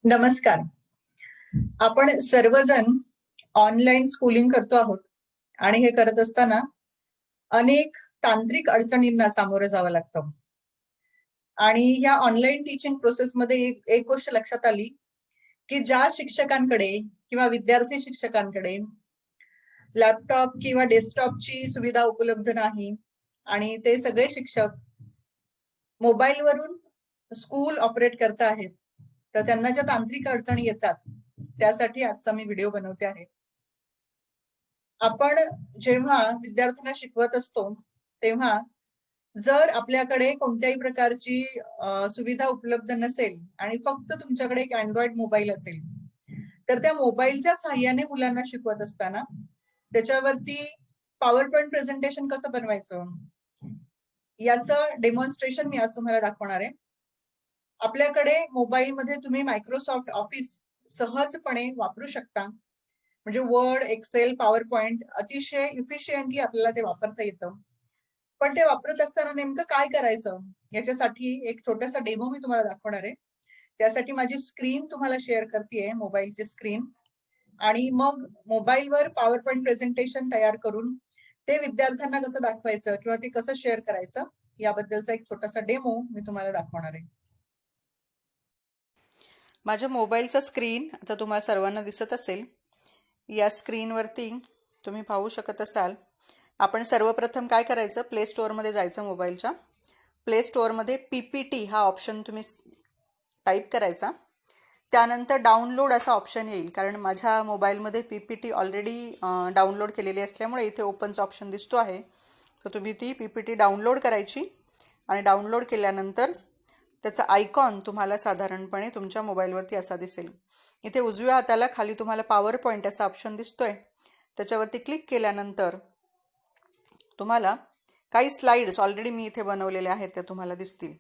नमस्कार. आपण सर्वजण ऑनलाईन स्कूलिंग करतो आहोत आणि हे करत असताना अनेक तांत्रिक अडचणींना सामोरं जावं लागतं. आणि ह्या ऑनलाईन टीचिंग प्रोसेसमध्ये एक गोष्ट लक्षात आली, की ज्या शिक्षकांकडे किंवा विद्यार्थी शिक्षकांकडे लॅपटॉप किंवा डेस्कटॉपची सुविधा उपलब्ध नाही आणि ते सगळे शिक्षक मोबाईलवरून स्कूल ऑपरेट करत आहेत, तर त्यांना ज्या तांत्रिक अडचणी येतात त्यासाठी आजचा मी व्हिडिओ बनवते आहे. आपण जेव्हा विद्यार्थ्यांना शिकवत असतो तेव्हा जर आपल्याकडे कोणत्याही प्रकारची सुविधा उपलब्ध नसेल आणि फक्त तुमच्याकडे एक अँड्रॉइड मोबाईल असेल, तर त्या मोबाईलच्या साहाय्याने मुलांना शिकवत असताना त्याच्यावरती पॉवर पॉइंट प्रेझेंटेशन कसं बनवायचं याचं डेमॉन्स्ट्रेशन मी आज तुम्हाला दाखवणार आहे. आपल्याकडे मोबाईलमध्ये तुम्ही मायक्रोसॉफ्ट ऑफिस सहजपणे वापरू शकता. म्हणजे वर्ड, एक्सेल, पॉवर पॉइंट अतिशय इफिशियंटली आपल्याला ते वापरता येतं. पण ते वापरत असताना नेमकं काय करायचं याच्यासाठी एक छोटासा डेमो मी तुम्हाला दाखवणार आहे. त्यासाठी माझी स्क्रीन तुम्हाला शेअर करतेय, मोबाईलची स्क्रीन, आणि मग मोबाईलवर पॉवर पॉइंट प्रेझेंटेशन तयार करून ते विद्यार्थ्यांना कसं दाखवायचं किंवा ते कसं शेअर करायचं याबद्दलचा एक छोटासा डेमो मी तुम्हाला दाखवणार आहे. माझ्या मोबाईलचा स्क्रीन आता तुम्हाला सर्वांना दिसत असेल. या स्क्रीनवरती तुम्ही पाहू शकत असाल. आपण सर्वप्रथम काय करायचं, प्ले स्टोअरमध्ये जायचं. मोबाईलच्या प्ले स्टोअरमध्ये PPT हा ऑप्शन तुम्ही टाईप करायचा. त्यानंतर डाउनलोड असा ऑप्शन येईल, कारण माझ्या मोबाईलमध्ये PPT ऑलरेडी डाउनलोड केलेली असल्यामुळे इथे ओपनचा ऑप्शन दिसतो आहे. तर तुम्ही ती PPT डाउनलोड करायची आणि डाउनलोड केल्यानंतर त्याचा आयकॉन तुम्हाला साधारणपणे तुमच्या मोबाईलवरती असा दिसेल. इथे उजव्या हाताला खाली तुम्हाला पॉवर पॉईंट असा ऑप्शन दिसतोय. त्याच्यावरती क्लिक केल्यानंतर तुम्हाला काही स्लाइड्स ऑलरेडी मी इथे बनवलेल्या आहेत त्या तुम्हाला दिसतील.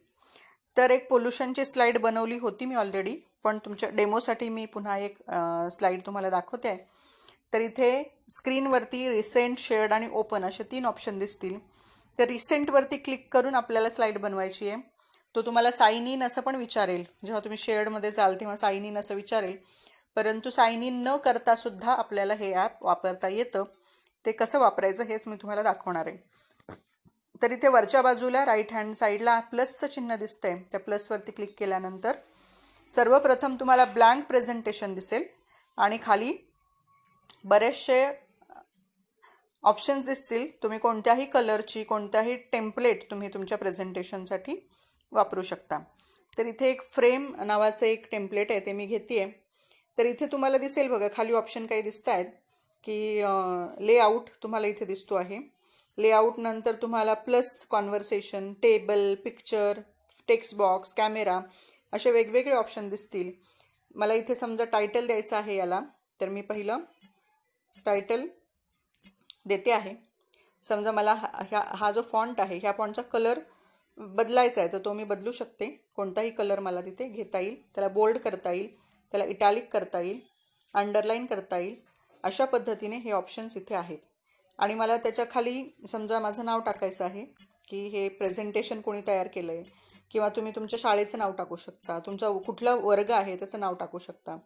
तर एक पोल्युशनची स्लाइड बनवली होती मी ऑलरेडी, पण तुमच्या डेमोसाठी मी पुन्हा एक स्लाइड तुम्हाला दाखवते आहे. तर इथे स्क्रीनवरती रिसेंट, शेअर्ड आणि ओपन असे 3 ऑप्शन दिसतील. तर रिसेंटवरती क्लिक करून आपल्याला स्लाइड बनवायची आहे. तो तुम्हाला साइन इन असं पण विचारेल. जेव्हा तुम्ही शेअर्डमध्ये जाल तेव्हा साइन इन असं विचारेल. परंतु साइन इन न करता सुद्धा आपल्याला हे ॲप वापरता येतं. ते कसं वापरायचं हेच मी तुम्हाला दाखवणार आहे. तर इथे वरच्या बाजूला राईट हँड साईडला प्लसचं चिन्ह दिसतंय. त्या प्लसवरती क्लिक केल्यानंतर सर्वप्रथम तुम्हाला ब्लँक प्रेझेंटेशन दिसेल आणि खाली बरेचसे ऑप्शन्स दिसतील. तुम्ही कोणत्याही कलरची, कोणत्याही टेम्पलेट तुम्ही तुमच्या प्रेझेंटेशनसाठी वापरू शकता. तर इथे एक फ्रेम नावाचं एक टेम्पलेट आहे, ते मी घेते आहे. तर इथे तुम्हाला दिसेल बघा, खाली ऑप्शन काही दिसत आहेत की लेआउट तुम्हाला इथे दिसतो आहे. लेआउट नंतर तुम्हाला plus, conversation, table, picture, text box, camera असे वेगवेगळे ऑप्शन दिसतील. मला इथे समजा टायटल द्यायचं आहे याला, तर मी पहिलं टायटल देते आहे. समजा मला हा जो फॉन्ट आहे, ह्या फॉन्टचा कलर बदलायचा आहे, तर तो मी बदलू शकते. कोणताही कलर मला तिथे घेता येईल. त्याला बोल्ड करता येईल, त्याला इटॅलिक करता येईल, अंडरलाईन करता येईल. अशा पद्धतीने हे ऑप्शन्स इथे आहेत. आणि मला त्याच्या खाली समजा माझं नाव टाकायचं आहे की हे प्रेझेंटेशन कोणी तयार केलं आहे, किंवा तुम्ही तुमच्या शाळेचं नाव टाकू शकता, तुमचा कुठला वर्ग आहे त्याचं नाव टाकू शकता.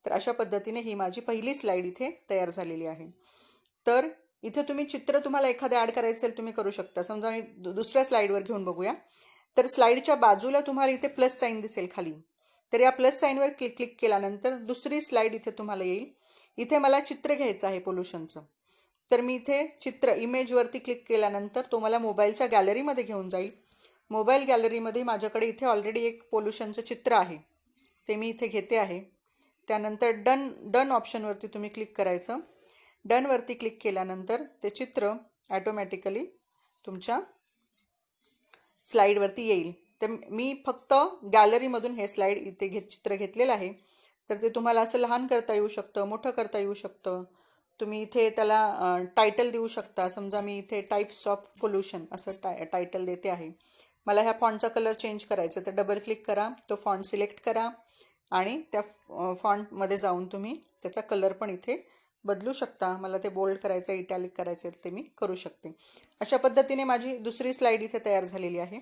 तर अशा पद्धतीने ही माझी पहिली स्लाईड इथे तयार झालेली आहे. तर इथे तुम्ही चित्र तुम्हाला एखादं ॲड करायचं असेल तुम्ही करू शकता. समजा मी दुसऱ्या स्लाईडवर घेऊन बघूया. तर स्लाईडच्या बाजूला तुम्हाला इथे प्लस साईन दिसेल खाली. तर या प्लस साईनवर क्लिक केल्यानंतर दुसरी स्लाईड इथे तुम्हाला येईल. इथे मला चित्र घ्यायचं आहे पोल्युशनचं. तर मी इथे चित्र इमेजवरती क्लिक केल्यानंतर तो मला मोबाईलच्या गॅलरीमध्ये घेऊन जाईल. मोबाईल गॅलरीमध्ये माझ्याकडे इथे ऑलरेडी एक पोल्युशनचं चित्र आहे, ते मी इथे घेते आहे. त्यानंतर डन ऑप्शनवरती तुम्ही क्लिक करायचं. डनवरती क्लिक केल्यानंतर ते चित्र ॲटोमॅटिकली तुमच्या स्लाईडवरती येईल. तर मी फक्त गॅलरीमधून हे स्लाईड इथे चित्र घेतलेलं आहे. तर ते तुम्हाला असं लहान करता येऊ शकतं, मोठं करता येऊ शकतं. तुम्ही इथे त्याला टायटल देऊ शकता. समजा मी इथे टाईप्स ऑफ पोल्युशन असं टायटल देते आहे. मला ह्या फॉन्टचा कलर चेंज करायचा, तर डबल क्लिक करा, तो फॉन्ट सिलेक्ट करा आणि त्या फॉन्टमध्ये जाऊन तुम्ही त्याचा कलर पण इथे बदलू शकता. मला ते बोल्ड करायचं, इटॅलिक करायचं, ते मी करू शकते. अशा पद्धतीने माझी दुसरी स्लाईड इथे तयार झालेली आहे.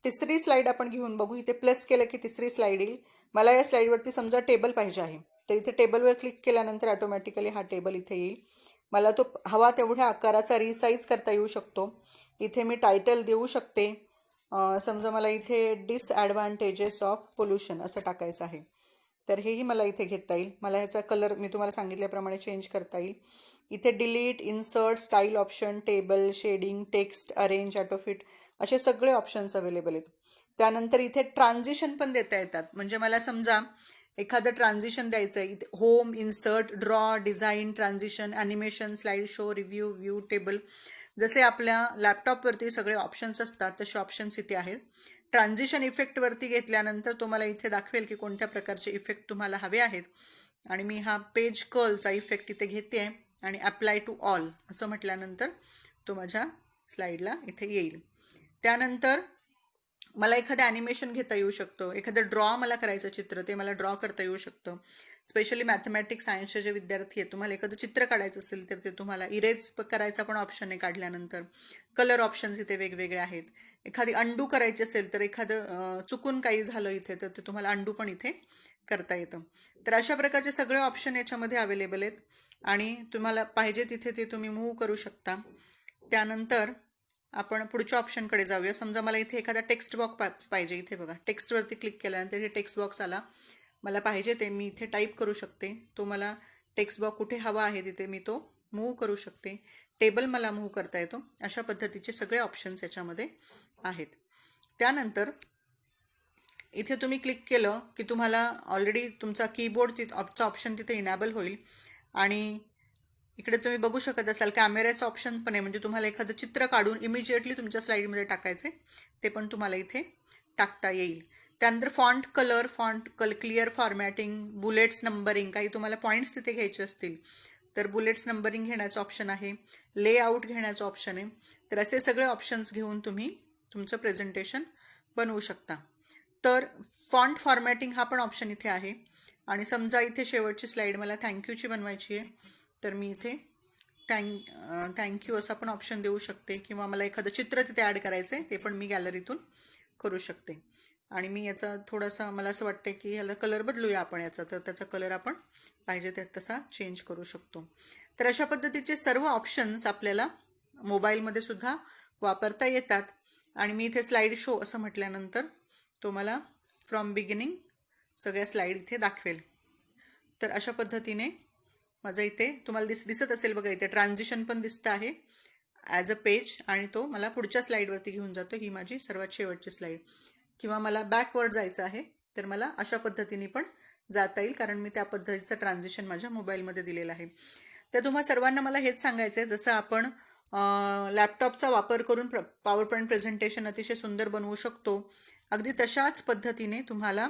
तिसरी स्लाईड आपण घेऊन बघू. इथे प्लस केलं की तिसरी स्लाईड येईल. मला या स्लाईडवरती समजा टेबल पाहिजे आहे, तर इथे टेबलवर क्लिक केल्यानंतर ऑटोमॅटिकली हा टेबल इथे येईल. मला तो हवा तेवढ्या आकाराचा रिसाईज करता येऊ शकतो. इथे मी टायटल देऊ शकते. समजा मला इथे डिसॲडव्हान्टेजेस ऑफ पोल्युशन असं टाकायचं आहे, तर हेही मला इथे घेता येईल. मला ह्याचा कलर मी तुम्हाला सांगितल्याप्रमाणे चेंज करता येईल. इथे delete, insert, style option, table, shading, text, arrange, autofit असे सगळे ऑप्शन्स अवेलेबल आहेत. त्यानंतर इथे ट्रान्झिशन पण देता येतात. म्हणजे मला समजा एखादं ट्रान्झिशन द्यायचं आहे, इथे home, insert, draw, design, transition, animation, slide show, review, view, table, जसे आपल्या लॅपटॉपवरती सगळे ऑप्शन्स असतात तसे ऑप्शन्स इथे आहेत. ट्रान्झिशन इफेक्टवरती घेतल्यानंतर तुम्हाला इथे दाखवेल की कोणत्या प्रकारचे इफेक्ट तुम्हाला हवे आहेत. आणि मी हा पेज कर्लचा इफेक्ट इथे घेते आहे आणि अप्लाय टू ऑल असं म्हटल्यानंतर तो माझ्या स्लाईडला इथे येईल. त्यानंतर मला एखादं ॲनिमेशन घेता येऊ शकतं, एखादं ड्रॉ मला करायचं चित्र, ते मला ड्रॉ करता येऊ शकतं. स्पेशली मॅथमॅटिक्स सायन्सचे जे विद्यार्थी आहेत, तुम्हाला एखादं चित्र काढायचं असेल तर ते तुम्हाला इरेज करायचा पण ऑप्शन आहे काढल्यानंतर. कलर ऑप्शन्स इथे वेगवेगळे आहेत. एखादी अंडू करायची असेल तर एखादं चुकून काही झालं इथे तर ते तुम्हाला अंडू पण इथे करता येतं. तर अशा प्रकारचे सगळे ऑप्शन याच्यामध्ये अवेलेबल आहेत आणि तुम्हाला पाहिजे तिथे ते तुम्ही मूव्ह करू शकता. त्यानंतर आपण पुढच्या ऑप्शनकडे जाऊया. समजा मला इथे एखादा टेक्स्ट बॉक्स पाहिजे. इथे बघा, टेक्स्टवरती क्लिक केल्यानंतर हे टेक्स्ट बॉक्स आला. मला पाहिजे ते मी इथे टाईप करू शकते. तो मला टेक्स्ट बॉक्स कुठे हवा आहे तिथे मी तो मूव्ह करू शकते. टेबल मला मूव्ह करता येतो. अशा पद्धतीचे सगळे ऑप्शन्स याच्यामध्ये आहेत. त्यानंतर इथे तुम्ही क्लिक केलं की तुम्हाला ऑलरेडी तुमचा कीबोर्ड चा ऑप्शन तिथे इनेबल होईल आणि इकडे तुम्ही बघू शकत असाल कॅमेऱ्याचं ऑप्शन पण आहे. म्हणजे तुम्हाला एखादं चित्र काढून इमिजिएटली तुमच्या स्लाईडमध्ये टाकायचे ते पण तुम्हाला इथे टाकता येईल. त्यानंतर font colour, clear formatting, bullets numbering, काही तुम्हाला पॉईंट्स तिथे घ्यायचे असतील तर बुलेट्स नंबरिंग घेण्याचं ऑप्शन आहे. लेआउट घेण्याचं ऑप्शन आहे. तर असे सगळे ऑप्शन्स घेऊन तुम्ही तुमचं प्रेझेंटेशन बनवू शकता. तर फॉन्ट फॉर्मॅटिंग हा पण ऑप्शन इथे आहे. आणि समजा इथे शेवटची स्लाईड मला थँक्यूची बनवायची आहे तर मी इथे थँक्यू असा पण ऑप्शन देऊ शकते. किंवा मला एखादं चित्र तिथे ॲड करायचं आहे ते पण मी गॅलरीतून करू शकते. आणि मी याचा थोडासा मला असं वाटतं की ह्याला कलर बदलूया आपण याचा, तर त्याचा कलर आपण पाहिजे त्यात तसा चेंज करू शकतो. तर अशा पद्धतीचे सर्व ऑप्शन्स आपल्याला मोबाईलमध्ये सुद्धा वापरता येतात. आणि मी इथे स्लाईड शो असं म्हटल्यानंतर तो मला फ्रॉम बिगिनिंग सगळ्या स्लाईड इथे दाखवेल. तर अशा पद्धतीने माझं इथे तुम्हाला दिसत असेल बघा, इथे ट्रान्झिशन पण दिसतं आहे ॲज अ पेज आणि तो मला पुढच्या स्लाईडवरती घेऊन जातो. ही माझी सर्वात शेवटची स्लाईड. किंवा मला बॅकवर्ड जायचं आहे तर मला अशा पद्धतीने पण जाता येईल कारण मी त्या पद्धतीचं ट्रान्झिशन माझ्या मोबाईलमध्ये दिलेलं आहे. तर तुम्हा सर्वांना मला हेच सांगायचं आहे, जसं आपण लॅपटॉपचा वापर करून पॉवर पॉईंट प्रेझेंटेशन अतिशय सुंदर बनवू शकतो, अगदी तशाच पद्धतीने तुम्हाला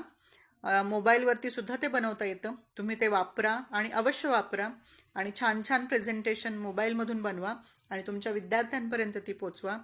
मोबाईलवरती सुद्धा ते बनवता येतं. तुम्ही ते वापरा आणि अवश्य वापरा आणि छान छान प्रेझेंटेशन मोबाईलमधून बनवा आणि तुमच्या विद्यार्थ्यांपर्यंत ती पोचवा.